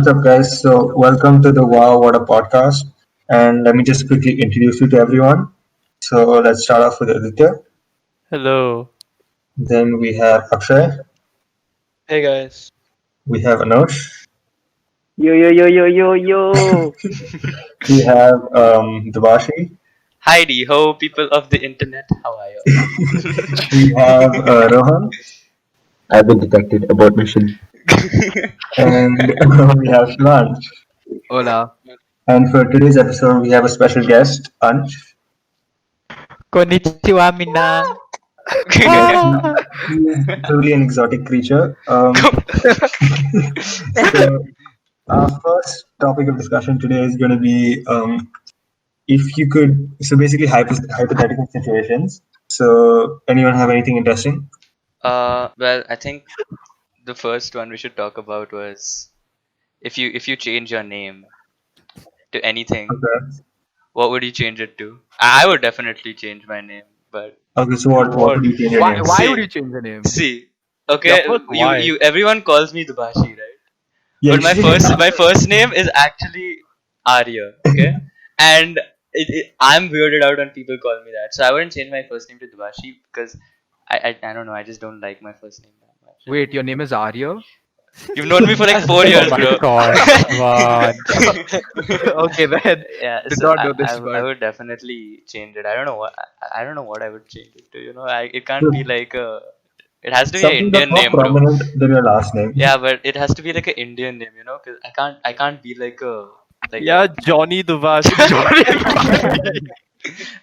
What's up, guys? So, welcome to the Wow What a podcast. And let me just quickly introduce you to everyone. So, let's start off with Aditya. Hello. Then we have Akshay. Hey guys. We have Anush. Yo yo yo yo yo yo. We have Devashi. Heidi ho, people of the internet, how are you? We have Rohan. I've been detected. Abort mission. And we have Shivansh. Hola. And for today's episode, we have a special guest, Ansh. Konnichiwa, Minna. He is truly an exotic creature. So, our first topic of discussion today is going to be if you could, so basically hypothetical situations. So, anyone have anything interesting? well, I think the first one we should talk about was if you change your name to anything, Okay. what would you change it to? I would definitely change my name, but Okay, so what would you change your name? Why See. would you change the name? see, okay, first, why? you everyone calls me Dubashi, right? Yeah, But my first name is actually Arya, okay? And I'm weirded out when people call me that, so I wouldn't change my first name to Dubashi because I don't know, I just don't like my first name that much. Wait, your name is Arya? You've known me for like 4 years, Oh my bro. god, come on. Okay, then. Yeah, Did so not know this I part. would definitely change it. I don't know what I would change it to. It can't be like a. It has to be an something that's Indian more name, bro. prominent than your last name. Yeah, but it has to be like an Indian name, because I can't be like a Yeah, Johnny Duvashi.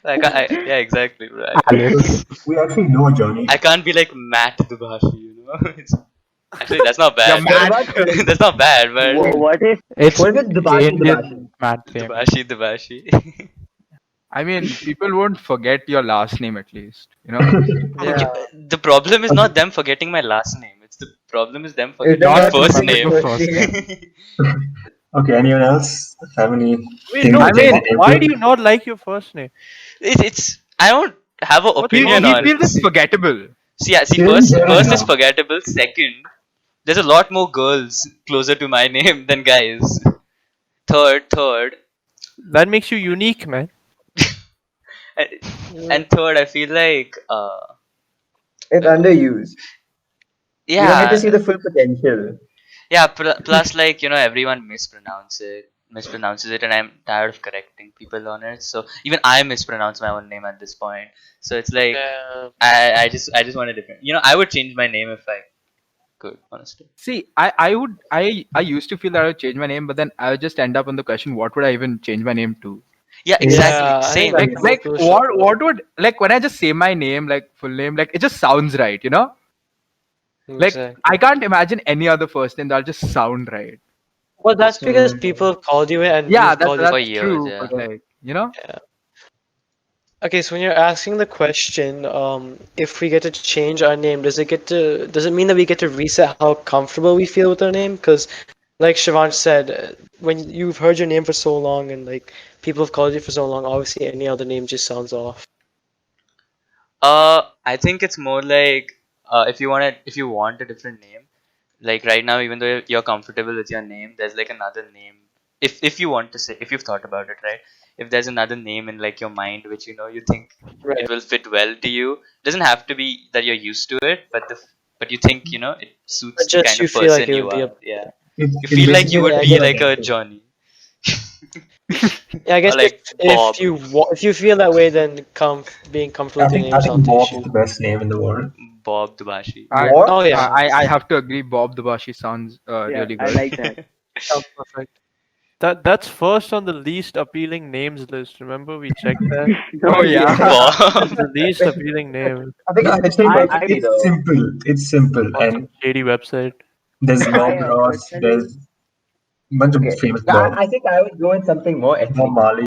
yeah, exactly, bro. Alice. We actually know Johnny. I can't be like Matt Dubashi. Actually, that's not bad. Matt. That's not bad, but What if It's what if it's Dubashi Indian Dubashi? Matt fame. Dubashi. I mean, people won't forget your last name at least. Yeah. The problem is not them forgetting my last name. It's the problem is them Is forgetting that my not first something name. Your first first name? Okay, anyone else have any? Wait, thing no, to change mean, the name why to? do you not like your first name? It's I don't have an What opinion He on feels it. it's forgettable. See, Yeah, first yeah, first yeah. is forgettable. Second, there's a lot more girls closer to my name than guys. Third, That makes you unique, man. and third, I feel like It's underused. You don't get to yeah, see the full potential. yeah. Plus, like everyone mispronounces it, and I'm tired of correcting people on it. So even I mispronounce my own name at this point. So it's like I just want a different. I would change my name if I could, honestly. See, I used to feel that I would change my name, but then I would just end up on the question, what would I even change my name to? Yeah, exactly. Same. Like what would, like, when I just say my name, like full name, like it just sounds right, Like I can't imagine any other first name that'll just sound right. Well, that's because people have called you it and Yeah, you've called it. For that's years, true. yeah. But like, Okay, so when you're asking the question, if we get to change our name, does it mean that we get to reset how comfortable we feel with our name? Because, like Shivansh said, when you've heard your name for so long and like people have called you for so long, obviously any other name just sounds off. I think it's more like if you want a different name, like right now, even though you're comfortable with your name, there's like another name. If you want to say, if you've thought about it, right? If there's another name in like your mind which you think Right. it will fit well to you, doesn't have to be that you're used to it, but you think it suits But the just kind you of feel like person it you would be are. Yeah, It, you it feel like you basically would I be get like it. a Johnny. Yeah, I guess Or like Bob. if you feel that way, then being comfortable I with your think name is not the Bob's issue. the best name in the world. Bob Dubashi. What? Oh yeah, I have to agree. Bob the Bashi sounds really good. I like that. sounds perfect. That's first on the least appealing names list. Remember we checked that? Oh yeah. Bob. The least appealing name. I think I think personally it's though, simple. It's simple, On and some shady website. there's Bob I Ross. personally There's a bunch of okay. famous I, Bob. I think I would go with something more ethnic. Bob Marley.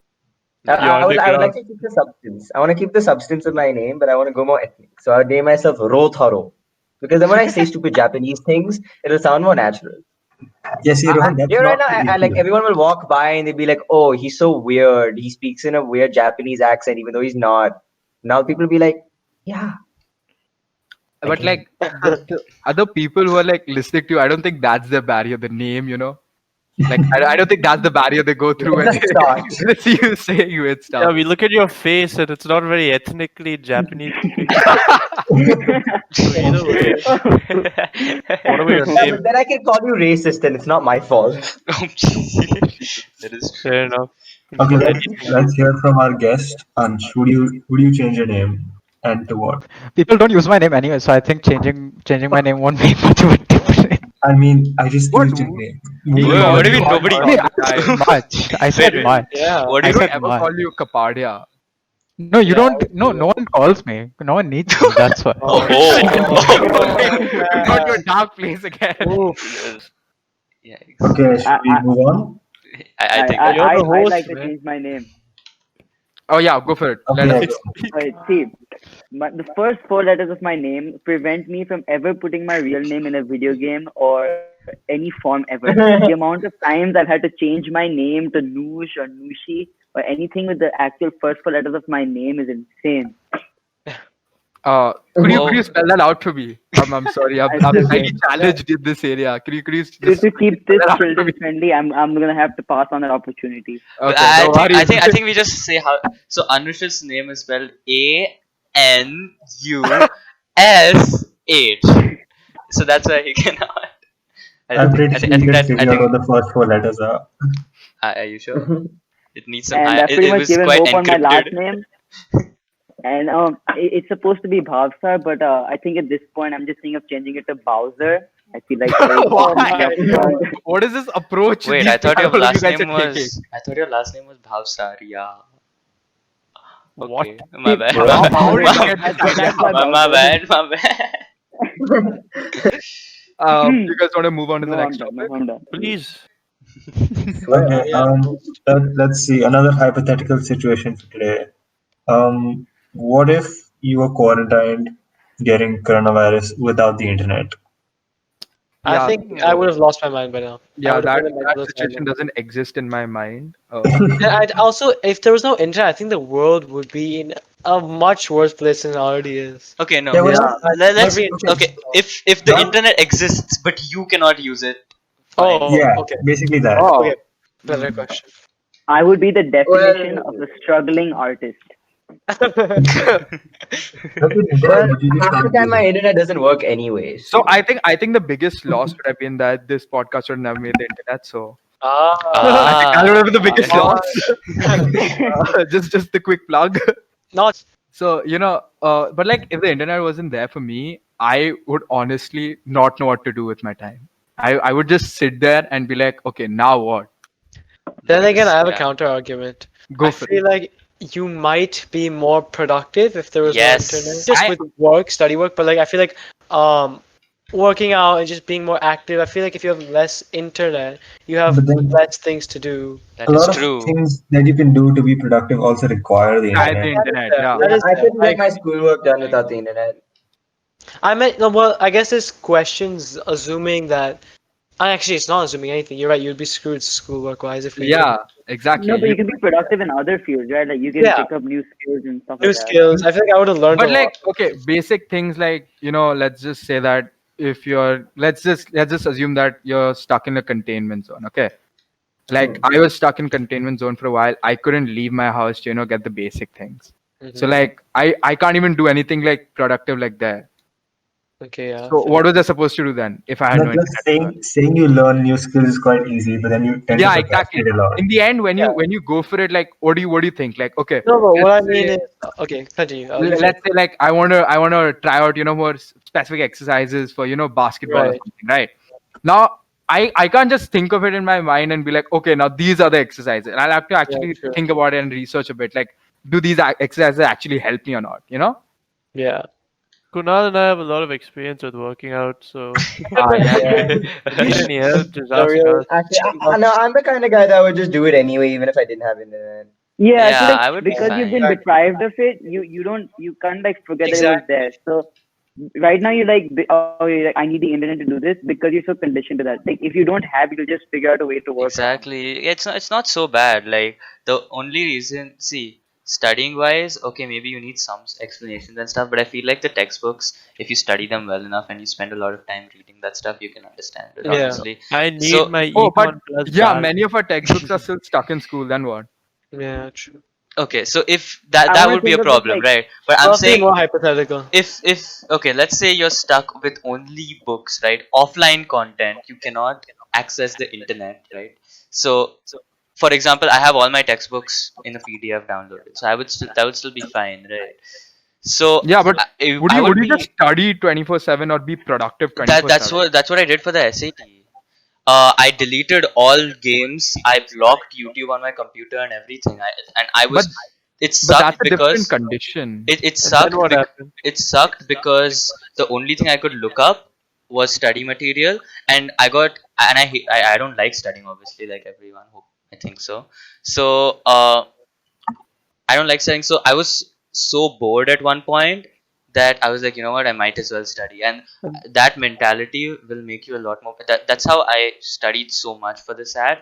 I would like to keep the substance. I want to keep the substance of my name, but I want to go more ethnic. So I would name myself Rotharo. Because then when I say stupid Japanese things, it'll sound more natural. Yeah, see, Rohan, that's Right not now, the like issue. everyone will walk by and they'll be like, "Oh, he's so weird. He speaks in a weird Japanese accent, even though he's not." Now people will be like, "Yeah." But like the other people who are like listening to you, I don't think that's the barrier, the name. Like I don't think that's the barrier they go through when That's a start. they see you saying weird Yeah, stuff. we look at your face and it's not very ethnically Japanese looking. So either way, whatever your Yeah, name, but then I can call you racist and it's not my fault. That is true. fair enough. Okay, Put let's anything. let's hear from our guest. Ansh, would you change your name and to what? People don't use my name anyway, so I think changing my name won't make much of a difference. I mean, I just What? used your name. He Moving Whoa, on. what calls do you you mean nobody? all Hey, the I time. said much. I said Wait, much. Yeah. what do I you I don't said mean? ever much. call you Kapadia. No, you Yeah, don't. No one calls me. No one needs me. That's why. Oh, We got to a dark place again. yeah. Okay, should we move on? I think You're the I'd host, like to man. change my name. Oh yeah, go for it. Let Okay, us know. See, the first four letters of my name prevent me from ever putting my real name in a video game or any form ever. The amount of times I've had to change my name to Noosh or Nooshi or anything with the actual first four letters of my name is insane. Could you Whoa. spell that out for me? I'm sorry. I'm slightly challenged in this area. Could you just To keep spell this that out for children me? friendly, I'm gonna have to pass on that opportunity. But Okay, I don't think worry. I think we just say how. So Anush's name is spelled ANUSH. So that's why he cannot. I'm pretty sure you can I figure out think. what the first four letters are. Are you sure? It needs some And high. I've pretty It much was given quite hope on my last encrypted. name. And it's supposed to be Bhavsar, but I think at this point I'm just thinking of changing it to Bowser. I feel like What is this approach? Wait, these I thought your all of you last guys name are taking? was. I thought your last name was Bhavsaria. What? Okay, my bad. How did you get That's this idea? why My Bowser. bad. My bad. You guys want to move on to the No, I'm next done. topic? No, I'm done. Please. Okay, Yeah. let's see another hypothetical situation for today. What if you were quarantined getting coronavirus without the internet? I Yeah, think I would have lost my mind by now. I yeah, would have that been a that mental situation asylum. doesn't exist in my mind. And I'd also, if there was no internet, I think the world would be in a much worse place than it already is. Okay, no. Yeah, well, Let's. Every- Okay, if the Not- internet exists but you cannot use it, fine. Oh, yeah, okay. basically that. Oh, Okay. Better question. I would be the definition Well- of a struggling artist. But with internet, Well, but you just half the can't time use my it. internet doesn't work anyway. so I think the biggest loss would have been that this podcast would never made the internet. So I think that would have been the biggest Ah. loss. Just the quick plug. Not So but like if the internet wasn't there for me, I would honestly not know what to do with my time. I would just sit there and be like, okay, now what? Then again, I have a Yeah. counter argument. Go I for feel like you might be more productive if there was Yes. no internet. Just with work, study work, but like I feel like working out and just being more active. I feel like if you have less internet, you have But then less things to do. That a is lot true. of things that you can do to be productive also require the the internet. internet. Yeah. That is I fair. couldn't get my schoolwork done without the internet. I meant no, well, I guess this question's assuming that. Actually, it's not assuming anything. You're right. You'd be screwed schoolwork wise if we Yeah, exactly. No, but you can be productive in other fields, right? Like you can Yeah. pick up new skills and stuff new like that. skills. I feel like I would have learned. But a like, lot. okay, basic things like let's just say that if you're let's just assume that you're stuck in a containment zone. Okay, like I was stuck in containment zone for a while. I couldn't leave my house to get the basic things. So like I can't even do anything like productive like that. Okay, yeah. So what was I supposed to do then if I had no Not just internet? saying you learn new skills is quite easy, but then you tend Yeah, to exactly. procrastinate a lot. In the end, when you go for it, like what do you think? Like, okay, No, but what I let's mean say- is, okay, continue. let's say like I want to try out more specific exercises for basketball or Right. something, right? Now I can't just think of it in my mind and be like, okay, now these are the exercises, and I'll have to actually sure. think about it and research a bit, like do these exercises actually help me or not, Yeah. Kunal and I have a lot of experience with working out, so yeah. if you need any help, just The ask real- us. Actually, no, I'm the kind of guy that would just do it anyway, even if I didn't have internet. Yeah, I Yeah, feel like I would be because you've been fine. deprived of it, you can't like forget Exactly. that it was there. So right now you're like, you're like, I need the internet to do this because you're so conditioned to that. Like if you don't have it, you'll just figure out a way to work. Exactly. It's not so bad. Like the only reason, see, studying wise, okay, maybe you need some explanations and stuff, but I feel like the textbooks, if you study them well enough and you spend a lot of time reading that stuff, you can understand it, Yeah. honestly. I need So my Oh, but econ plus yeah, biology. many of our textbooks are still stuck in school. Then what? Yeah, true. okay, so if that I that want would to be think a of this problem, like right? But I'm Probably saying more hypothetical. if okay, let's say you're stuck with only books, right? Offline content, you cannot access the internet, right? So for example, I have all my textbooks in a PDF downloaded, so that would still be fine, right? So Yeah, but would I you would would you just be study 24/7 or be productive that 24/7? that's what I did for the SAT. I deleted all games. I blocked YouTube on my computer and everything. I But was it but that's sucked a different because condition. it And then sucked what happened? it sucked because the only thing I could look up was study material, and I don't like studying, obviously, like everyone who I think so. So I don't like studying, so I was so bored at one point that I was like, you know what, I might as well study. And that mentality will make you a lot more. That's how I studied so much for this ad.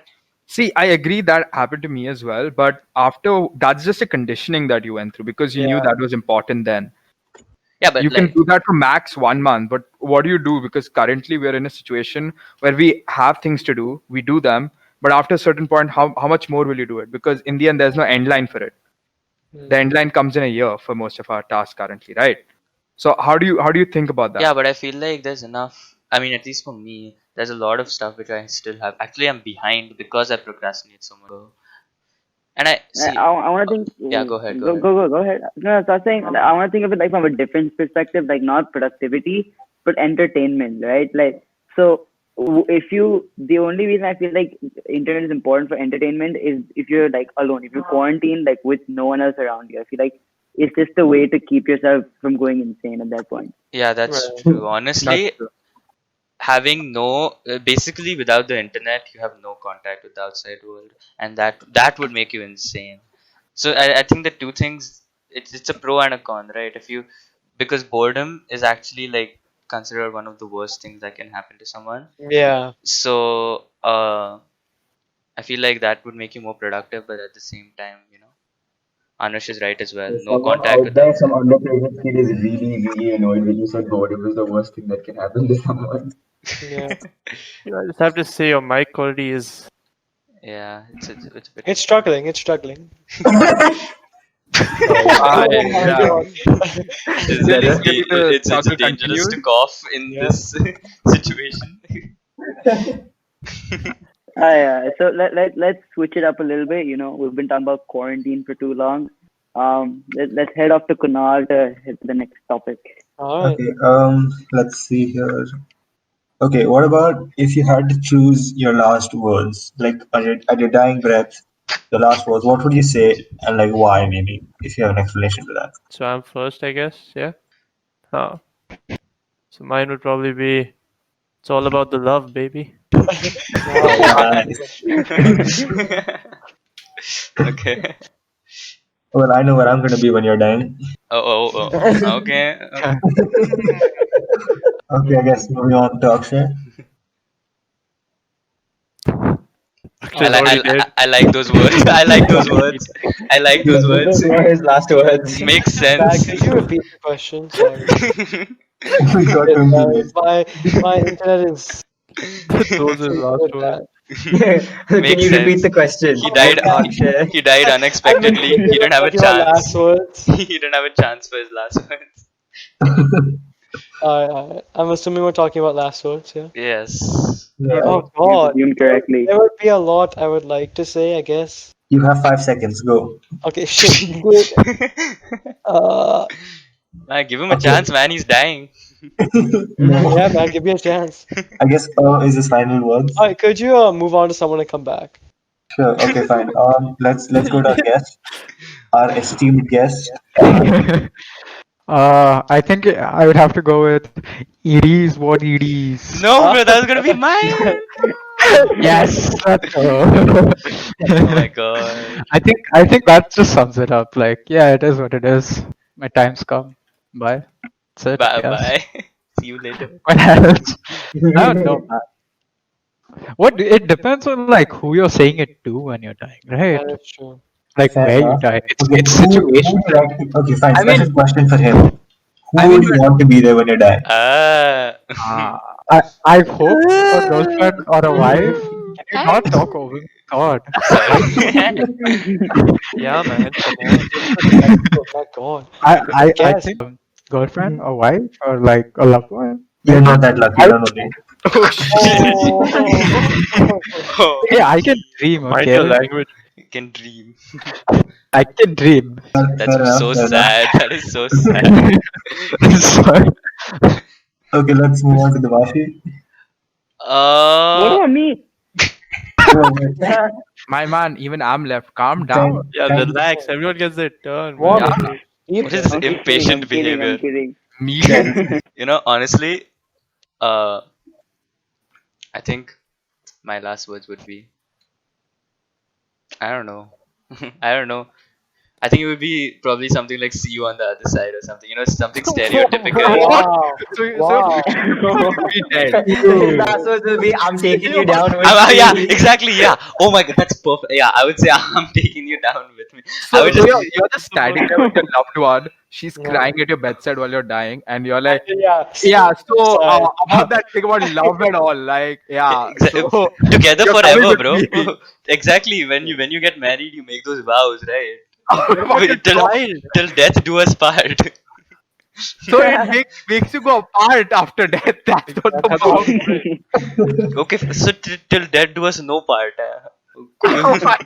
See, I agree that happened to me as well, but after that's just a conditioning that you went through because you knew Yeah. that was important then. Yeah, but You can like, do that for max 1 month, but what do you do? Because currently we're in a situation where we have things to do, we do them, but after a certain point, how much more will you do it? Because in the end, there's no end line for it. The end line comes in a year for most of our tasks currently, right? So how do you think about that? yeah, but I feel like there's enough. I mean, at least for me, there's a lot of stuff which I still have. Actually, I'm behind because I procrastinate so much. And I see. I want to think. Yeah, go ahead. Go ahead. No, so I was saying I want to think of it like from a different perspective, like not productivity, but entertainment, right? Like so, if you the only reason I feel like internet is important for entertainment is if you're like alone, if you're quarantined like with no one else around you. I feel like it's just a way to keep yourself from going insane at that point. Yeah, that's Right. true. That's Honestly, true. having no basically without the internet you have no contact with the outside world, and that would make you insane. So I think the two things, it's a pro and a con, right? If you because boredom is actually like considered one of the worst things that can happen to someone. Yeah. So I feel like that would make you more productive, but at the same time, Anush is right as well, no Someone contact out with the there, some underprivileged kid is really, really annoyed when you said boredom is the worst thing that can happen to someone. Yeah. I just have to say your mic quality is. yeah, it's a bit It's struggling. It's struggling. Ah, Oh my yeah. god. Just maybe the it's struggle dangerous to continues. cough in Yeah. this situation. So let's switch it up a little bit. We've been talking about quarantine for too long. Let's head off to Kunal to hit the next topic. All right. Okay, let's see here. Okay, what about if you had to choose your last words, like at your dying breath, the last words, what would you say and like why maybe, if you have an explanation to that? So I'm first, I guess. Yeah. Oh. So mine would probably be. It's all about the love, baby. Nice. Okay. Well, I know where I'm gonna be when you're dying. Oh. Okay. Okay, I guess moving on to Akshay. Akshay's already dead. I like those words. I like those words. I like those words. Those were his last words. Makes Dad, sense. could you repeat the question? Sorry. We got to immediate. My internet is Those are his last words. Can Makes you repeat sense. the question? He died. Akshay. He died unexpectedly. He didn't have a Talking about last chance. words. He didn't have a chance for his last words. I'm assuming we're talking about last words, yeah. Yes. Yeah. Oh You god. assumed correctly. There would be a lot I would like to say, I guess. You have 5 seconds. Go. Okay, shit. Good. Man, give him a chance, man. He's dying. Yeah, man, give me a chance. I guess is his final words. Alright, could you move on to someone and come back? Sure. Okay, fine. Let's go to our guest, our esteemed guest. I think I would have to go with it is what it is. No, bro, that was gonna be mine. Yes, let's go. Oh my god. I think that just sums it up. Like, yeah, it is what it is. My time's come. Bye. That's it. Bye Yes. bye. See you later. What else? I don't know, man. What it depends on like who you're saying it to when you're dying, right? That is true. Like Fair where you enough. die. Okay, It's who would situation. you like to, okay, fine, I mean, special question for him. Who I mean, would you want to be there when you die? Ah. I hope a girlfriend or a wife. Can you not talk over? God. Sorry. Yeah, man. Come on. Oh my god. I Guess. think girlfriend or wife or like a loved one. You're Maybe. not that lucky, I don't worry. oh shit. Oh, Hey, I can dream, Mind your okay? language. you can dream. I can dream. That's Fair enough, so fair enough. sad. That is so sad. Sorry. Okay, let's move on to the Vashi. What Uh, about me? My man, even I'm left. Calm down. Kind, Yeah, kind, relax. Everyone gets their turn, What? man. Yeah, what is this I'm kidding, impatient I'm kidding, I'm behavior? kidding. me then. Honestly, uh, I think my last words would be, I don't know. I don't know. I think it would be probably something like "see you on the other side" or something. Something stereotypical. Wow. So Wow. you'll be dead. His last words will be, I'm taking you down with Yeah, me. exactly. Yeah. Oh my god, that's perfect. Yeah, I would say I'm taking you down with me. I So, would so just. you're just standing there with your loved one. She's crying at your bedside while you're dying, and you're like, Yeah. yeah. So Sorry. about that thing about love and all, like, yeah. So Together you're coming forever, with bro. me. Exactly. When you get married, you make those vows, right? What about your till child? till death do us part. So it makes you go apart after death. That's what the That's vow. Okay, so till death do us no part. Oh my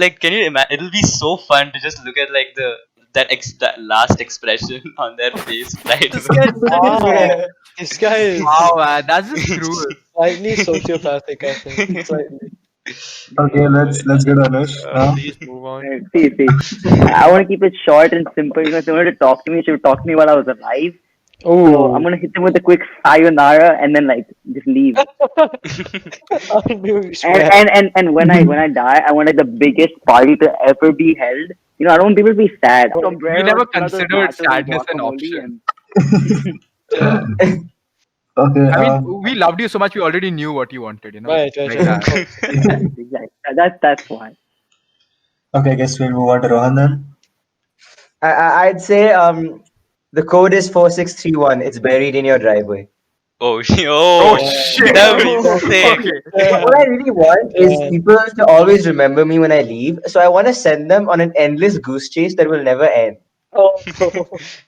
Like, can you imagine? It'll be so fun to just look at like that last expression on their face, right? This guy's Wow. This guy is wow, man, that's just cruel. slightly sociopathic, I think. Slightly. okay, let's get Anush now. Please move on. See. I want to keep it short and simple. If they wanted to talk to me, she would talk to me while I was alive. So I'm Oh. gonna hit them with a quick sayonara and then like just leave. I knew you And swear. and when I die, I want like the biggest party to ever be held. I don't want people to be sad. We never considered sadness an option. Okay, I mean, we loved you so much. We already knew what you wanted. Right. Like that. Exactly. That's why. okay, I guess we'll move on to Rohan then. I'd say the code is 4631. It's buried in your driveway. Oh, Oh shit! that would be sick. Okay. What I really want is people to always remember me when I leave. So I want to send them on an endless goose chase that will never end. Oh.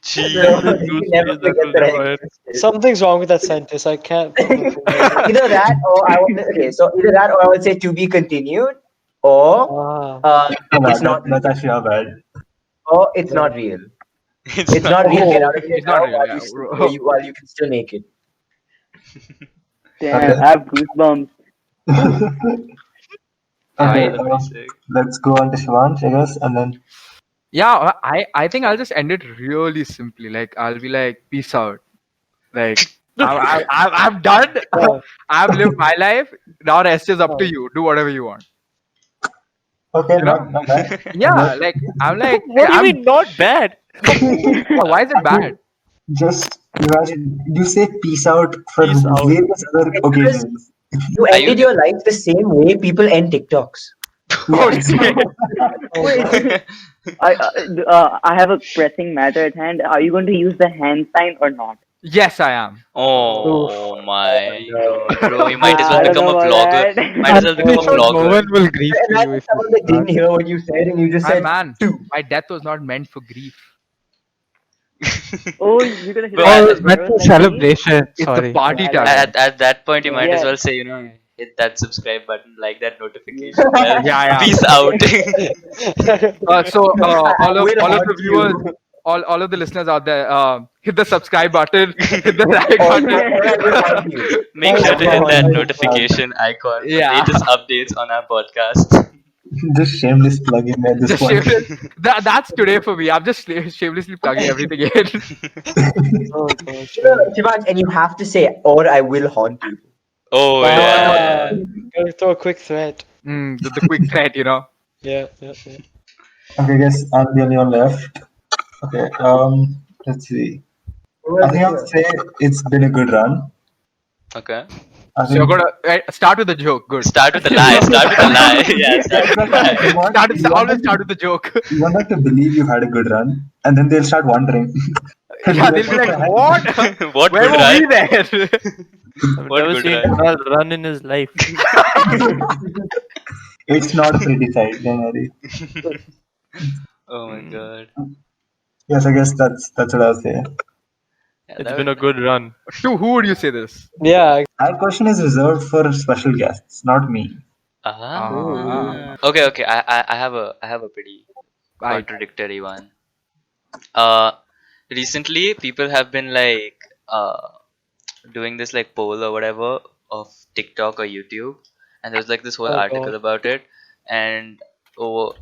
Jeez. So they can never forget that I existed. Something's wrong with that sentence. I can't. Either that or either that or I would say to be continued or it's not That's actually not bad. or it's not real. It's It's not real. Get out of here It's not now real, while, yeah. while you can still make it. Damn, I have goosebumps. Okay, That'd be sick. let's go on to Shivansh, I guess, and then Yeah, I think I'll just end it really simply. Like I'll be like, peace out. Like I'm done. I've lived my life. Now rest is up to you. Do whatever you want. okay, not bad. Yeah, like I'm like, What do you mean not bad? why is it bad? Just imagine you say peace out for Peace out. various other occasions. You ended your life the same way people end TikToks. Oh shit! I have a pressing matter at hand. Are you going to use the hand sign or not? Yes, I am. Oh my god, bro! You might as I well don't become know a about vlogger. that. Might as well become a No vlogger. one will grieve for you Imagine if someone you that didn't hear what you said and you just My said man, two. my death was not meant for grief. Oh, you're gonna hit Bro, that Oh, with it's meant arrows for like me? celebration. It's Sorry. the party Yeah, time. at that point, you might as Yeah. well say, hit that subscribe button, like that notification bell. Yeah. Peace out. So I all of will the haunt viewers, you. all of the listeners out there, hit the subscribe button, hit the like Or button. I will haunt you. Make sure to hit that notification icon for Yeah. latest updates on our podcast. Just shameless plugging at this Just point. that's today for me. I'm just shamelessly plugging everything in. Oh gosh. Shivansh, and you have to say, or I will haunt you. Oh yeah. Gotta throw a quick threat. The quick thread, Yeah. Okay, I guess I'm the only one left. Okay, let's see. I think I'll say it's been a good run. Okay. I So you're think gonna start with the joke. Good. Start with the lie. Start with the lie. Yeah, start with the exactly. lie. Always start with the joke. You want them to believe you had a good run, and then they'll start wondering. They'll be Yeah, like, they'll be "What like, the hell?" "What? What Where good were we run? there?" I've What never good seen run? Kunal run in his life. It's not a pretty sight, don't worry. Oh my Mm, god. Yes, I guess that's what I'll say. Yeah, it's that been was a good run. To who would you say this? Yeah. That question is reserved for special guests, not me. Ah, Okay, okay. I have a pretty I contradictory one. Uh, recently people have been like doing this like poll or whatever of TikTok or YouTube, and there was like this whole Oh article god. about it, and oh,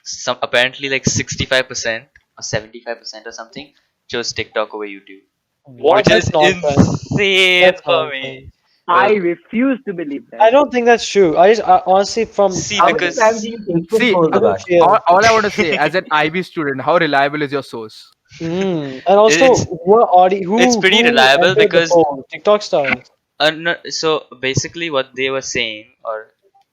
some apparently like 65% or 75% or something chose TikTok over YouTube, What? which That's is nonsense. insane That's for me. nonsense. I Well, refuse to believe I that. don't think that's true. I honestly from see, How many times do because you take this see. poll, I don't Prakash? care. All I want to say, as an IB student, how reliable is your source? And also, it's it's pretty who reliable entered the because poll? TikTok stars. no, so basically what they were saying, or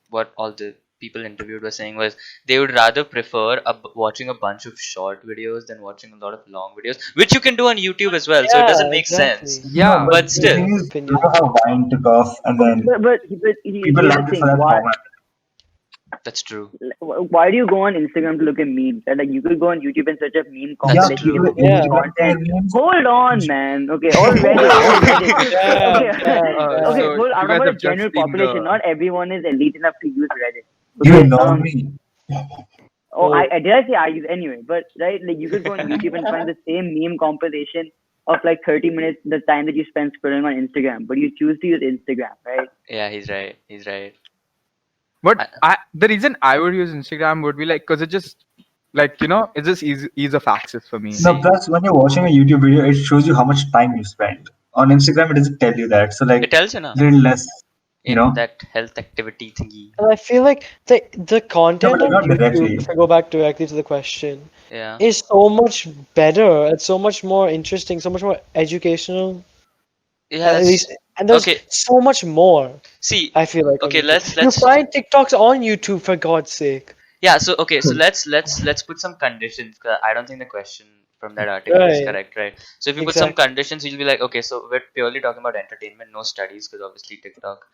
what all the people interviewed were saying, was they would rather prefer watching a bunch of short videos than watching a lot of long videos, which you can do on YouTube as well, so it Yeah, doesn't make sense. exactly. No, Yeah, but But the still, thing is, you Opinion. know how Vine took off, and then But people here's the liked it for thing. that format. that's true. Why do you go on Instagram to look at memes? Right? Like you could go on YouTube and search up meme That's Yeah, compilation. true. You people get Yeah. good enjoy their content. memes. Hold on, man. Okay, all Reddit. Damn, Okay, damn, okay. damn. so Hold. I'm you talking guys about have the just general seen population. the. Not everyone is elite enough to use Reddit. You Okay. ignore me. Oh, Oh, I did I say I use anyway. But right, like you could go on YouTube and find the same meme compilation of like 30 minutes the time that you spend scrolling on Instagram, but you choose to use Instagram, right? Yeah, he's right. He's right. But the reason I would use Instagram would be like, because it just like it's just ease of access for me. No, See, plus when you're watching a YouTube video, it shows you how much time you spend. On Instagram, it doesn't tell you that. So like, it tells you now little less, you in know. that health activity thingy. and I feel like the No, content but like on not YouTube, directly. if I go back directly to the question, Yeah. is so much better. It's so much more interesting, so much more educational. Yeah, At that's least, and there's okay. so much more. See, I feel like on okay, YouTube, let's you let's find TikToks on YouTube for God's sake. yeah, so okay, so let's put some conditions, 'cause I don't think the question from that article is Right. correct, right? So if you put some Exactly. conditions, you'll be like, okay, so we're purely talking about entertainment, no studies, because obviously TikTok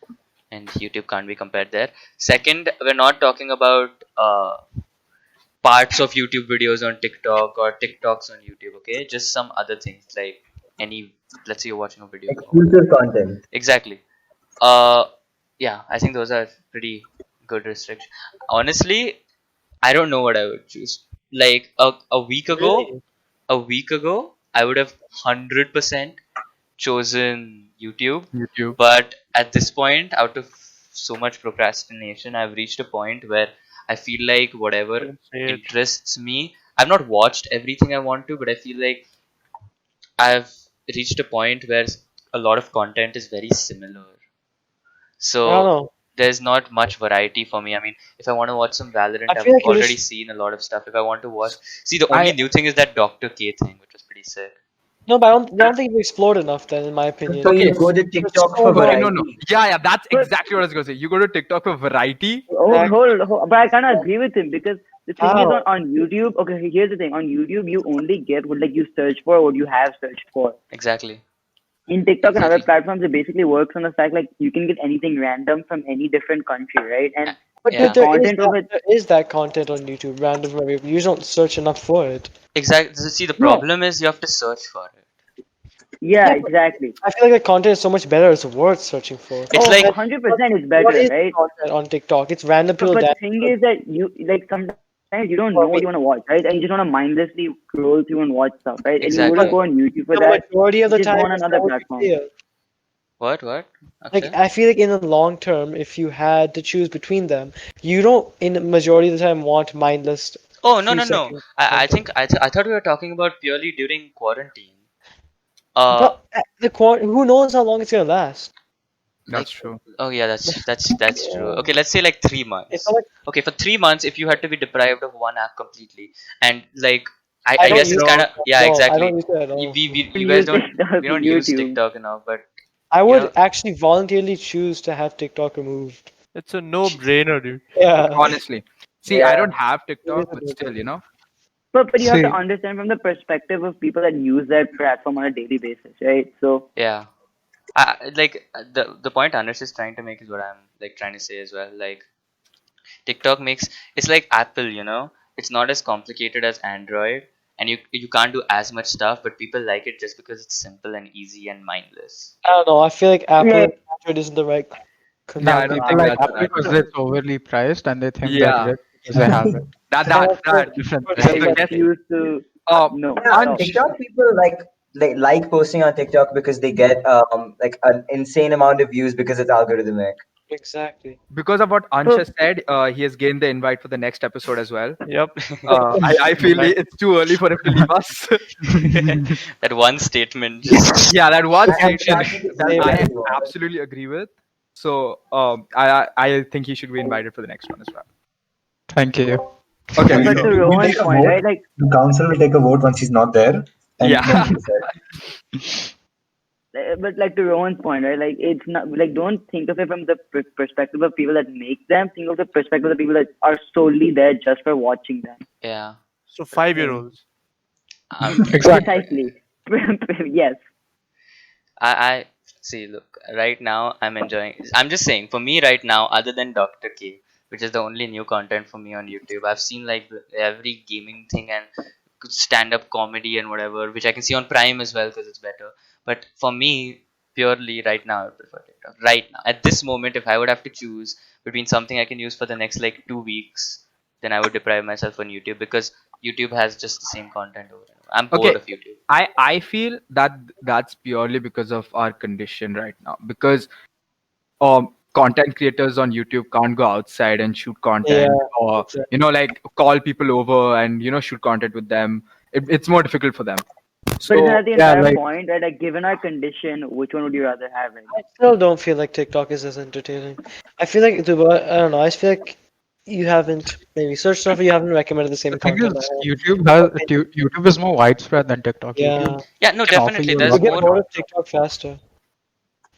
and YouTube can't be compared there. Second, we're not talking about parts of YouTube videos on TikTok or TikToks on YouTube, okay? Just some other things like any, let's say you're watching a video or whatever. Exclusive content. Exactly. Uh, yeah, I think those are pretty good restrictions. Honestly, I don't know what I would choose. Like Really? a week ago, I would have 100% chosen YouTube. YouTube. But at this point, out of so much procrastination, I've reached a point where I feel like whatever Don't say it. interests me, I've not watched everything I want to, but I feel like I've reached a point where a lot of content is very similar. I don't So know. there's not much variety for me. I mean, if I want to watch some Valorant, I I've feel like you already just seen a lot of stuff. If I want to watch, see, the only I new thing is that Dr. K thing, which was pretty sick. no, but I don't think you explored enough then, in my opinion. So you okay, go to There's TikTok so for much. okay, no. variety. Yeah, that's But exactly what I was gonna say. You go to TikTok for variety. but I kind of agree with him because the thing is How? on YouTube. Okay, here's the thing: on YouTube, you only get what like you search for, what you have searched for. Exactly. In TikTok and other Exactly. platforms, it basically works on the fact like you can get anything random from any different country, right? And But the Yeah. content of it, there is that content on YouTube, random. You just don't search enough for it. Exactly. See, the no, problem is you have to search for it. yeah, Yeah, but exactly. I feel like the content is so much better. It's worth searching for. It's Oh, like 100% is What better, is the right? content on TikTok? It's random people But the dancing. thing is that you like sometimes you don't know For what me, you want to watch, right? And you just want to mindlessly scroll through and watch stuff, right? And you wouldn't but exactly. go on YouTube for the that. majority of You the just go time, on it's another not what you platform. feel. What? Like Akshay? I feel like in the long term, if you had to choose between them, you don't, in the majority of the time, want mindless Oh, no, few no, no. seconds I content. think I thought we were talking about purely during quarantine. Uh, But who knows how long it's gonna last? like, That's true. oh yeah, that's true. Yeah. Okay, let's say like three It's months. not like Okay, for 3 months, if you had to be deprived of one app completely, and like I I don't guess it's use kind of, TikTok. yeah, No, I exactly. don't use it at all. You You guys use don't, TikTok, we don't use YouTube. TikTok enough, but I You would know, actually voluntarily choose to have TikTok removed. It's a no-brainer, dude. Yeah. Honestly. See, I Yeah. don't have It TikTok, is a but still, no-brainer. But you have to See, understand from the perspective of people that use that platform on a daily basis, right? So yeah. The point Anush is trying to make is what I'm like trying to say as well. Like TikTok makes it's like Apple, you know. It's not as complicated as Android, and you can't do as much stuff, but people like it just because it's simple and easy and mindless. I don't know. I feel like Apple yeah, and Android isn't the right yeah, now I connection. don't people think like that's an Apple because accurate. it's overly priced and they think they're Yeah, rich because they have it. And also, Different for this thing. is I the TikTok, guess. refuse to. Uh, No, Yeah, stop. Ansh, TikTok people like posting on TikTok because they get like an insane amount of views because it's algorithmic. exactly. because of what Ansh So has said, he has gained the invite for the next episode as well. Yep. I feel it's too early for him to leave us. That one statement just Yeah, that one I'm statement happy to that say I whatever you want. absolutely agree with. So I think he should be invited for the next one as well. Thank you. Okay, but We to so we Rohan's take a point, vote. right? Like, The council will take a vote once he's not there, and then yeah, we decide. but like to Rohan's point, right? Like it's not like don't think of it from the perspective of people that make them. Think of the perspective of the people that are solely there just for watching them. yeah. So 5-year-olds. Exactly. Precisely. Yes. I see. Look, right now I'm enjoying. I'm just saying, for me right now, other than Dr. K, which is the only new content for me on YouTube, I've seen like every gaming thing and stand-up comedy and whatever, which I can see on Prime as well because it's better. But for me, purely right now, I would prefer TikTok. Right now, at this moment, if I would have to choose between something I can use for the next like 2 weeks, then I would deprive myself on YouTube because YouTube has just the same content over and over. I'm bored okay. of YouTube. I feel that that's purely because of our condition right now. Because content creators on YouTube can't go outside and shoot Yeah. content, or like call people over and shoot content with them. It's more difficult for them. But isn't So that the Yeah, entire like point, right? Like given our condition, which one would you rather have right I still don't feel like TikTok is as entertaining. I feel like I don't know. I just feel like you haven't maybe searched enough, or you haven't recommended the the same thing content. is, YouTube is more widespread than TikTok. Yeah, YouTube Yeah, no, can offer definitely. you a you There's lot get more more. bored of content. TikTok faster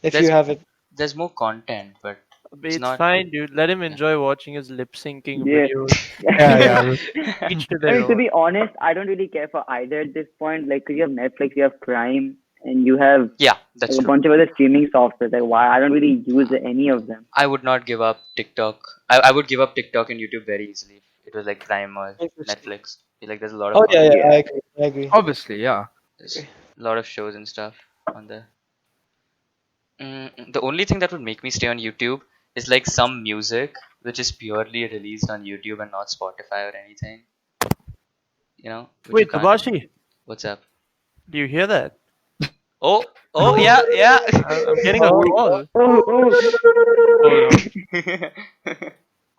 if you There's have it. there's more content, but it's It's not. fine, dude. Let him Yeah. enjoy watching his lip syncing now? videos. Yeah, yeah. Each to I their mean, to own. be honest, I don't really care for either at this point. Like, 'cause you have Netflix, you have Prime, and you have Yeah, like that's a true. bunch of other streaming software. Like, why? I don't really use any of them. I would not give up TikTok. I would give up TikTok and YouTube very easily if it was like Prime or Interesting. Netflix. I feel like there's a lot of Oh yeah, content. yeah. I Yeah. agree. I agree. obviously, yeah. There's a lot of shows and stuff on there. The only thing that would make me stay on YouTube is like some music which is purely released on YouTube and not Spotify or anything. Which you Wait, can't. Tabashi, What's up? do you hear that? Oh, yeah, yeah. I'm getting a Oh, call. Oh, oh. Hold on.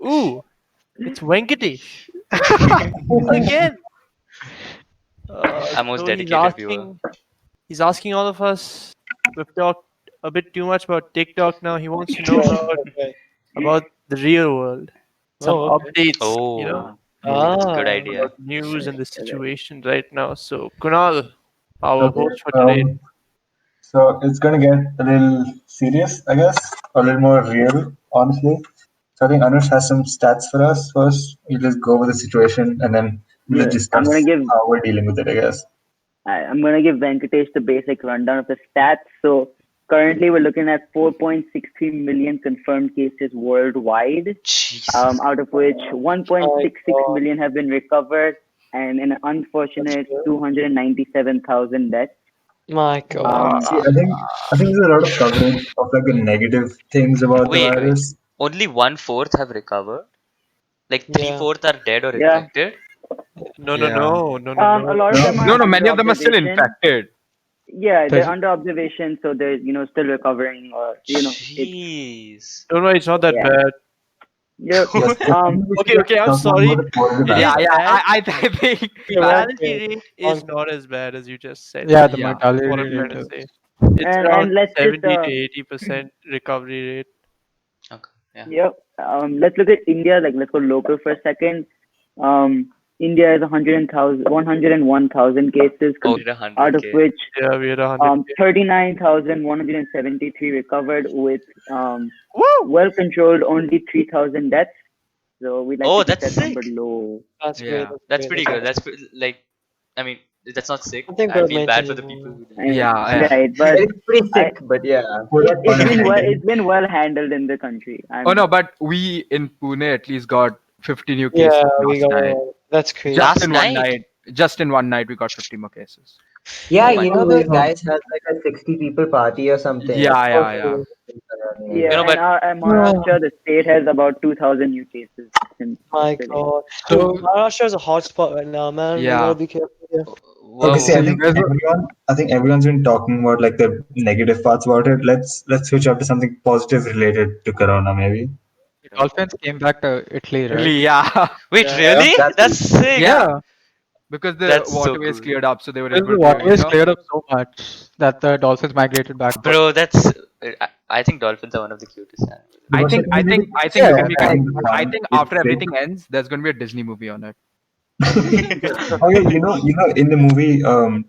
Ooh, it's Venkatesh. Again. Our most So he's dedicated viewer. asking all of us. We've talked a bit too much about TikTok now. He wants to know about the real world. Some Oh, okay. updates, Oh, that's a good Ah, idea. about news and the situation right now. So Kunal, our Okay. host for today. So it's gonna get a little serious, I guess, a little more real, honestly. So I think Anush has some stats for us first. We'll just go over the situation and then we'll Yeah, just discuss how we're dealing with it, I guess. I'm gonna give Venkatesh the basic rundown of the stats. So currently we're looking at 4.63 million confirmed cases worldwide, Jesus. out of which my 1.66 God. million have been recovered, and an unfortunate 297,000 deaths. My God. See, I think there's a lot of coverage of like the negative things about the Wait. virus. Only 1/4 have recovered? Like Yeah. 3/4 are dead or Yeah. infected? No, Yeah. A lot of them are No, under many of them are still observation. infected. Yeah, There's they're under observation, so they're still recovering, or it's Jeez. Don't worry, it's not that yeah. bad. Yep. Yes, I think we should Okay, I'm talk more sorry. about the positive It is aspect. Yeah. bad. I think The You're right. mortality rate is not as bad as you just said. yeah, the yeah. mortality What I'm rate trying to is. say. It's around And let's just 70 to 80% recovery rate. Okay. Yeah. yep. Let's look at India. Like, let's go local for a second. India is 101,000 cases, Oh, did out of 100K. which Yeah, we had 100. 39,173 recovered with Woo! well controlled only 3,000 deaths. So we like Oh, to keep that's that number sick. low. That's great. Yeah. That's pretty good. That's Like, I mean, that's not sick. I think I we're feel bad for the maintaining. people who I died. mean, Yeah. right, but It's pretty I, sick, but yeah. it's been well Funny. it's been well handled in the country. Oh no, but we in Pune at least got 50 new Yeah, cases we last got night. that's crazy. Just Last in one night? night. Just in one night, we got 50 more cases. Yeah, Oh my you know god. those guys had like a 60 people party or something. Yeah. yeah, You know, and but our Maharashtra, the state has about 2,000 new cases since My yesterday. God. So Dude, Maharashtra is a hotspot right now, man. We Yeah. gotta be careful here. Okay, see, whoa. you guys were- I think everyone's been talking about like the negative parts about it. Let's switch up to something positive related to Corona, maybe. Dolphins came back to Italy, right? Really, yeah. Wait, Yeah. really? That's That's sick. Yeah. Because the That's so waterways cool. cleared up, so they were Because able the to, waterways cleared up so much that the dolphins migrated back. Bro, that's. I think dolphins are one of the cutest animals. The I worst think thing I is think I think it's you sad can make and it. fun. I think It's after sick. everything ends, there's gonna be a Disney movie on it. Okay, in the movie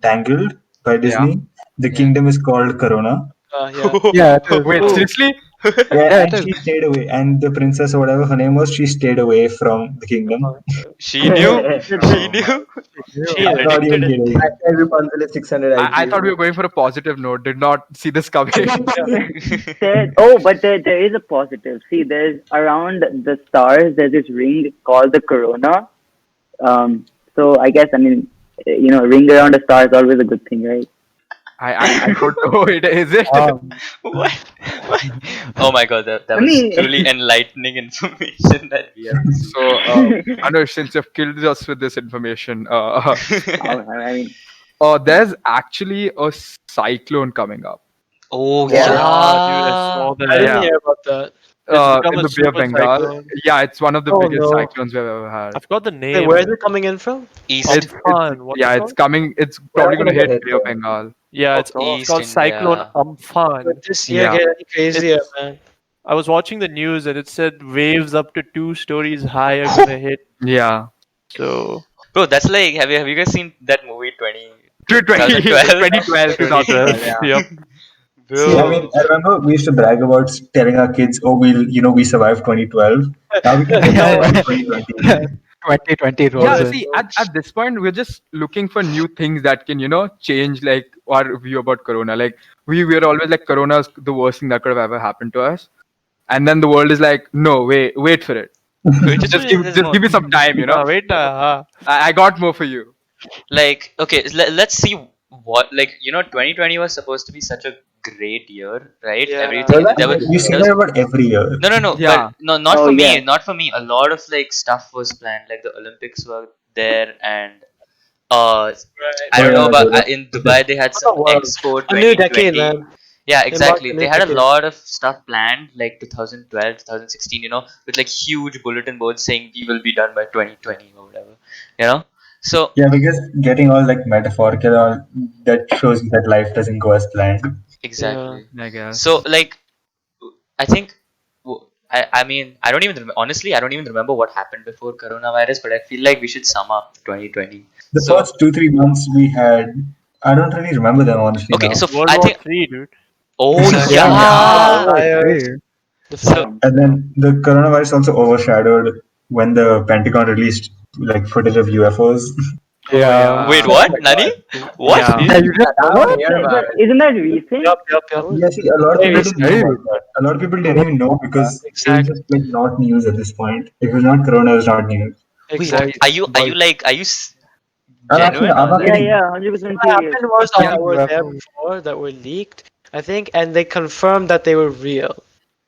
Tangled by Yeah. Disney, the Yeah. kingdom is called Corona. Yeah. Yeah, it is. Wait, It is. seriously? Yeah, Yeah, it and is. she stayed away, and the princess or whatever her name was, she stayed away from the kingdom. She knew. She The- knew. She I thought you were predicted it. kidding. Rapunzel is 600 I thought we IQ. were going for a positive note. Did not see this coming. but there is a positive. See, there's around the stars. There's this ring called the corona. So I guess a ring around a star is always a good thing, right? I don't know. Is it? What? What? Oh my god, that I was mean- truly enlightening information that we have. So, Anush, since you've killed us with this information, I mean, there's actually a cyclone coming up. Oh Yeah. Dude, I yeah. saw that. I didn't Yeah. hear about that. become In a the Bay of super Bengal. cyclone. Yeah, it's one of the Oh, biggest no. cyclones we've ever had. I forgot the Hey, name. where is it coming in from? East. Amphan. What's Yeah, it it's called? coming. It's probably going to gonna hit hit Bay of there. Bengal. Yeah, it's East called Cyclone India. Amphan. But this year Yeah. get any crazier, It's- man. I was watching the news and it said waves up to 2 stories high are gonna hit. Yeah. So Bro, that's like have you guys seen that movie 2012, 2012? 2012, yeah. yep. See, Bro. I remember we used to brag about telling our kids, "Oh, we survived 2012." Now we can survive 2020. 2020 rolls Yeah, in. see, at this point, we're just looking for new things that can, change like our view about Corona. Like we're always like Corona's the worst thing that could have ever happened to us, and then the world is like, no, wait for it. Just Just give me some time, Wait, I got more for you. like okay, let's see what 2020 was supposed to be such a great year, right? Yeah. Everything there was, You say there was that about every year. no, Yeah. but no, not Oh, for me, yeah. not for me. A lot of like stuff was planned, like the Olympics were there, and I don't know about in Dubai they had some world. Expo A new decade, 2020. man. Yeah, marked exactly. a new They had a decade. lot of stuff planned, like 2012, 2016, with like huge bulletin boards saying we will be done by 2020 or whatever. So Yeah, because getting all like metaphorical, all that shows you that life doesn't go as planned. exactly. I guess. So like, I think, I mean, I don't even honestly, I don't even remember what happened before coronavirus, but I feel like we should sum up 2020. The So first 2-3 months we had, I don't really remember them honestly okay, now. so World I War think, Three, dude. oh Yeah. yeah. Fires, the So fire. And then the coronavirus also overshadowed when the Pentagon released like footage of UFOs. Yeah. wait, Oh what? my Nani? God. What? Yeah. Yeah, you just I don't hear about But it. isn't that recent? Yup. Yeah, see, a lot of people didn't know very about that. A lot of people didn't even know because it was Exactly. just like not news at this point. If it was not Corona, it was not news. Wait, Exactly. are you I'm actually, genuine I'm on not that? Yeah, kidding. yeah, 100% What serious. happened was Yeah. that were there before that were leaked, I think, and they confirmed that they were real.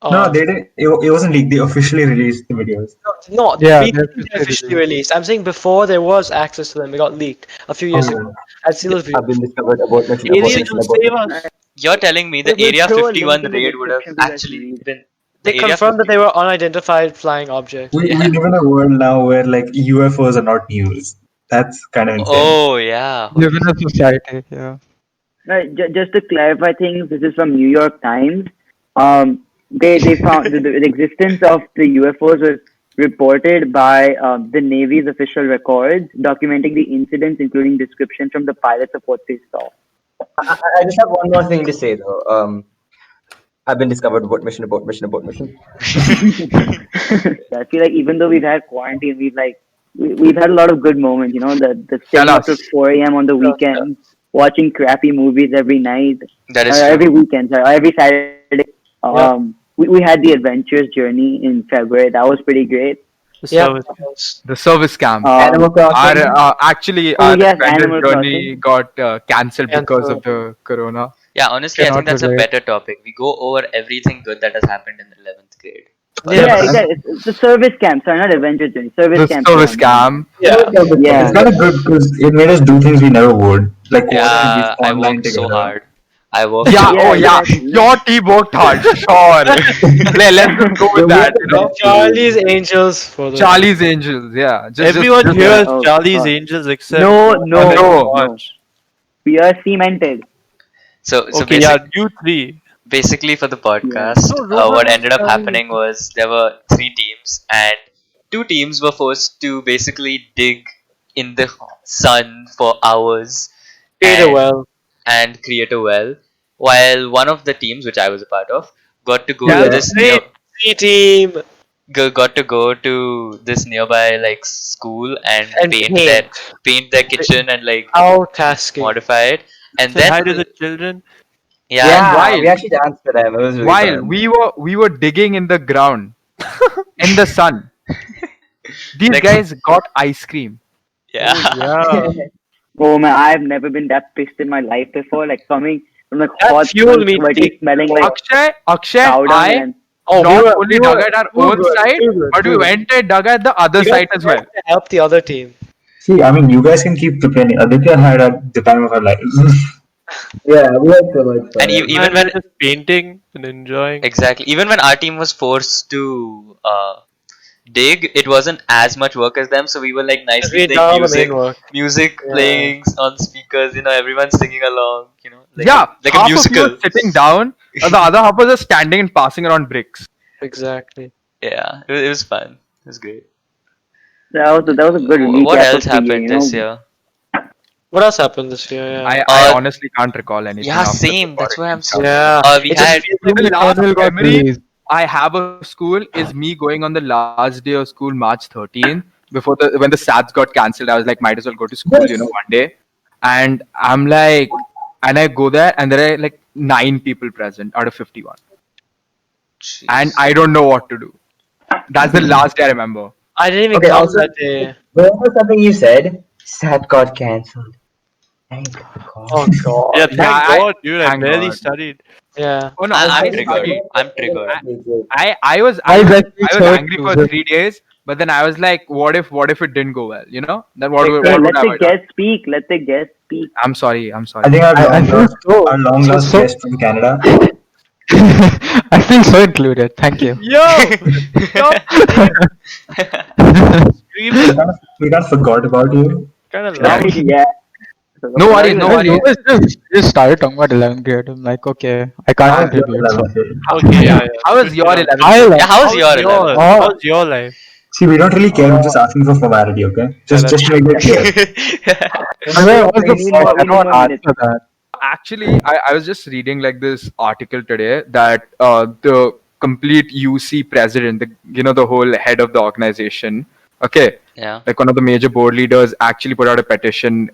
No, they didn't. It wasn't leaked. They officially released the videos. No, Yeah, we they're didn't officially officially released. I'm saying before there was access to them. They got leaked a few years ago. I've seen those I've videos. been discovered about my Aliens will save us. You're telling me the We'll Area throw a 51 link in the raid would have description for you guys to actually read. been. They The Area confirmed that they were unidentified flying objects. We Yeah. live in a world now where like UFOs are not news. That's kind of insane. Oh yeah. live in a society. Yeah. Right, just to clarify things, this is from New York Times. They found the existence of the UFOs was reported by the Navy's official records, documenting the incidents, including descriptions from the pilots of what they saw. I just have one more thing to say though. I've been discovered. Abort mission. Abort mission. Abort mission. I feel like even though we've had quarantine, we've had a lot of good moments. You know, the Tell staying up till us. 4 a.m. on the weekends, watching crappy movies every night, That is every true. weekend, sorry, every Saturday. Yeah. We had the adventurous journey in February. That was pretty great. The Yeah. service. The service camp. Animal Um, Crossing. Actually, oh our yes, adventure Animal journey Crossing. got cancelled because of the corona. Yeah, honestly, I think Cannot that's a relate. better topic. We go over everything good that has happened in 11th grade. Yeah. Yeah, exactly. It's the service camp. Sorry, not adventure journey. Service The camp service journey. camp. Yeah. It's Yeah. kind of good because it made us do things we never would, like watching these Yeah, I online worked so together. hard. I worked Yeah. so Yeah, Oh, hard. yeah. exactly. Your team worked hard. Sure. Let's just go Yeah, with we that. had the You know, best Charlie's Angels for the Charlie's Angels. Yeah. Everyone Just here that. is Oh Charlie's God. Angels except No, one no, that you no. watch. we are cemented. So Okay, yeah, you three. basically for the Yeah. podcast, No, Rohan what was ended up Charlie. happening was there were three teams, and two teams were forced to basically dig in the sun for hours Creator and well. create a well, while one of the teams, which I was a part of, got to go to Yeah. this Great team got to go to this nearby like school and and paint. paint their kitchen and like Our tasking. modify it, and Say then hi to the children. yeah, And Yeah, we while actually danced for them. It was really while fun. we were digging in the ground in the sun, these like guys got ice cream. yeah. Yeah. Oh man, I've never been that pissed in my life before. Like coming from like That hot, fueled me to sweaty, take smelling like Akshay, cow dung, I and Oh, not we only were dug at our too own good, side, too good, but too we good. went and dug at the other You guys side as well. had to help the other team. See, I mean, you guys can keep complaining. Aditya had at the time of our lives. Yeah, we had so much And fun. even Man, when we're just painting and enjoying. exactly even when our team was forced to dig, it wasn't as much work as them, so we were like nicely We playing done the main work. music Yeah. playing on speakers, everyone singing along, like Yeah, like a half of you musical. were sitting down, and the other half was just standing and passing around bricks. Exactly. Yeah, it was fun. It was great. that was a good What recap else of the year. happened this year? What else happened this year? Yeah. I honestly can't recall anything. Yeah, after the same. That's why I'm so. Yeah. We It had just feels The like last Eternal got memory released. I have of school is me going on the last day of school, March 13th, before when the SATs got cancelled. I was like, might as well go to school, one day. And I'm like, and I go there, and there are like 9 people present out of 51, and Jeez. I don't know what to do. That's the last day I remember. I didn't even Okay, come also, that day. remember something you said? Sat got cancelled. Thank God. Oh god. Yeah, thank Yeah, God, dude. I thank barely God. studied. Yeah. Oh no, I'm I triggered. studied. I'm triggered. I was I bet we I was heard angry too, for 3 days, but then I was like, what if it didn't go well? Then what Hey, would let I the have done? guest speak. Let the guest speak. I'm sorry. I think I feel so our long lost so guest from Canada. I feel so included. Thank you. Yo! Stop We screaming. kind of forgot about you. Kind of loud. Yeah. No worries, no No, worries. you guys just started talking about 11th grade. I'm like, okay, I can't How was your contribute. So. 11th grade? Okay, yeah. How was your 11th? Yeah, how was your 11th? How's your life? See, we don't really care. We're just asking for formality, okay? Just that's to make it clear. What's We the need point? more- we I need don't more minutes. answer that. Actually, I was just reading like this article today that the complete UC president, the whole head of the organization, okay, Yeah. like one of the major board leaders actually put out a petition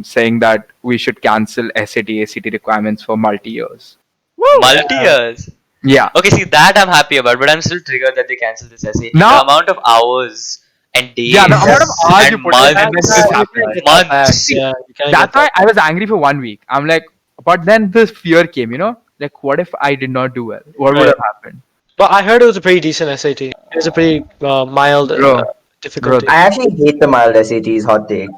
saying that we should cancel SAT, ACT requirements for multi-years. Multi-years. Yeah. Okay, see that I'm happy about, but I'm still triggered that they canceled this essay. Now- The amount of hours and days Yeah, the amount of hours you and put in, and then months. this You happened. can't get that back. Months. Yeah, you can't That's get why I was angry for 1 week. I'm like, but then the fear came, like what if I did not do well? What would Right. have happened? But I heard it was a pretty decent SAT. It was a pretty mild Bro, difficulty. I actually hate the mild SATs, hot take.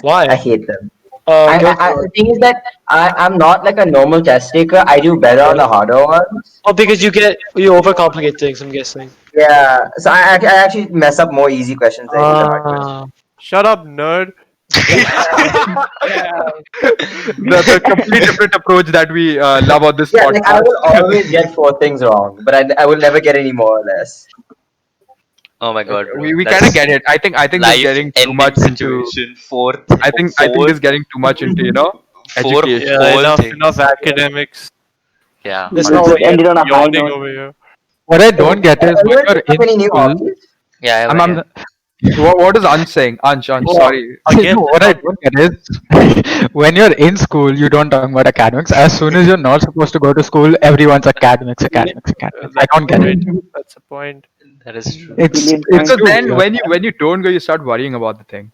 Why? I hate them. Go for The it. thing is that I'm not like a normal test taker. I do better on the harder ones. Oh, because you overcomplicate things. I'm guessing. Yeah, so I actually mess up more easy questions than I do the hard questions. Shut up, nerd. the complete different approach that we love on this Yeah, like I podcast. will always get 4 things wrong, but I will never get any more or less. Oh my god, bro. We kind That's of get it. I think this is life getting too ending much into. situation. Fourth, I think this is getting too much into four education. Yeah, whole enough things. academics. Yeah, Let's Let's not just honestly. forget. end it on a high Yawning note. over here. What I don't get is when Everyone you're pick up in any new school. hobbies? Yeah, I I'm, went I'm here. what is Ansh saying? Ansh, Well, sorry. again, No, what I don't get is when you're in school, you don't talk about academics. As soon as you're not supposed to go to school, everyone's academics, academics, academics. I that's don't a get it. point. That's a point. That is true. It's Point Because two. then yeah. when you don't go, you start worrying about the thing.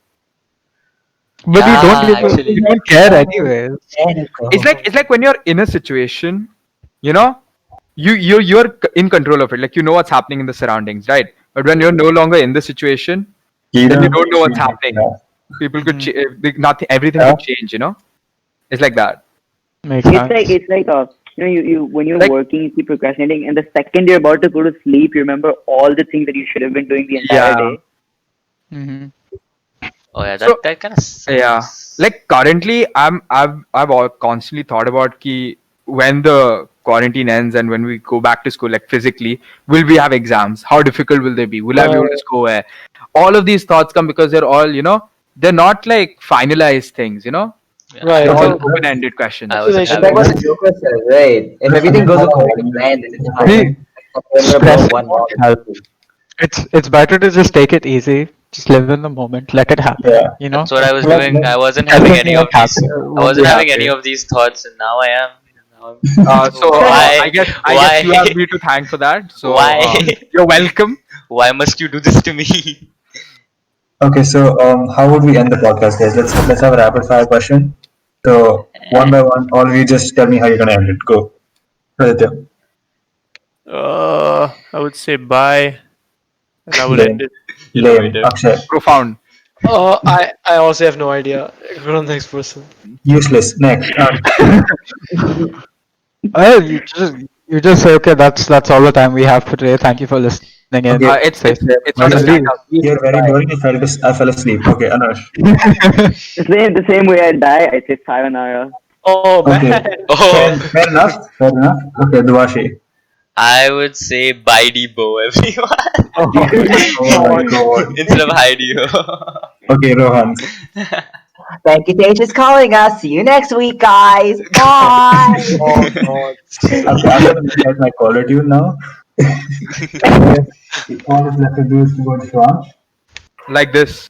But you don't Yeah, give actually. you don't care anyways. It's like when you're in a situation, you know, you're in control of it. Like you know what's happening in the surroundings, right? But when you're no longer in the situation, You then you don't don't know what's feel like happening. that. People could nothing, everything Yeah, could change. It's like that. makes It's sense. like you when you're Like working, you keep procrastinating, and the second you're about to go to sleep, you remember all the things that you should have been doing the entire yeah. day. Hmm. Oh yeah, So that kind of yeah, sucks. like currently, I've constantly thought about ki when the quarantine ends and when we go back to school, like physically, will we have exams? How difficult will they be? Will I be able to score? All of these thoughts come because they're all they're not like finalized things. Yeah, Right. They're It's all all Okay, open-ended questions. I wasn't speculation. It's like having what that. the Joker says, right? If let's everything forget goes about according to academics plan, for then a it's second. fine. See, We're gonna blow up stressing one won't bomb. help. It's better to just take it easy. Just live in the moment. Let it happen. Yeah. That's what I was Let, doing. let, I wasn't having Stressing any of these. I won't be wasn't having happy. any of these thoughts, and now I am. Now So I why? guess you have Why? me to thank for that. So Why? you're welcome. Why must you do this to me? okay, so how would we end the podcast, guys? Let's have a rapid fire question. So one by one, all of you just tell me how you're gonna end it. Go. Praditya. I would say bye, and I would end Lame. it. Lame. Innovative. Akshay. Profound. I honestly have no idea. Go to the next person. Useless. Next. Well, you just say, okay, that's all the time we have for today. Thank you for listening in. Okay. It's Stay it's safe. it's We not a will You're, leave. stand-up. you're very boring. I fell asleep. Okay, Anush. The same way I die, I say sayonara. Oh Okay. man. Fair, Oh, fair enough. Fair enough. Okay, Duashi. I would say bye Bo everyone Oh my Oh my god. god. instead of hi Dio. Okay, Rohan. Thank you, Tage, is calling us. See you next week, guys. Bye. Oh god. I'm gonna recite my caller tune now. I guess all that's left to do is to go to Shwan. Like this.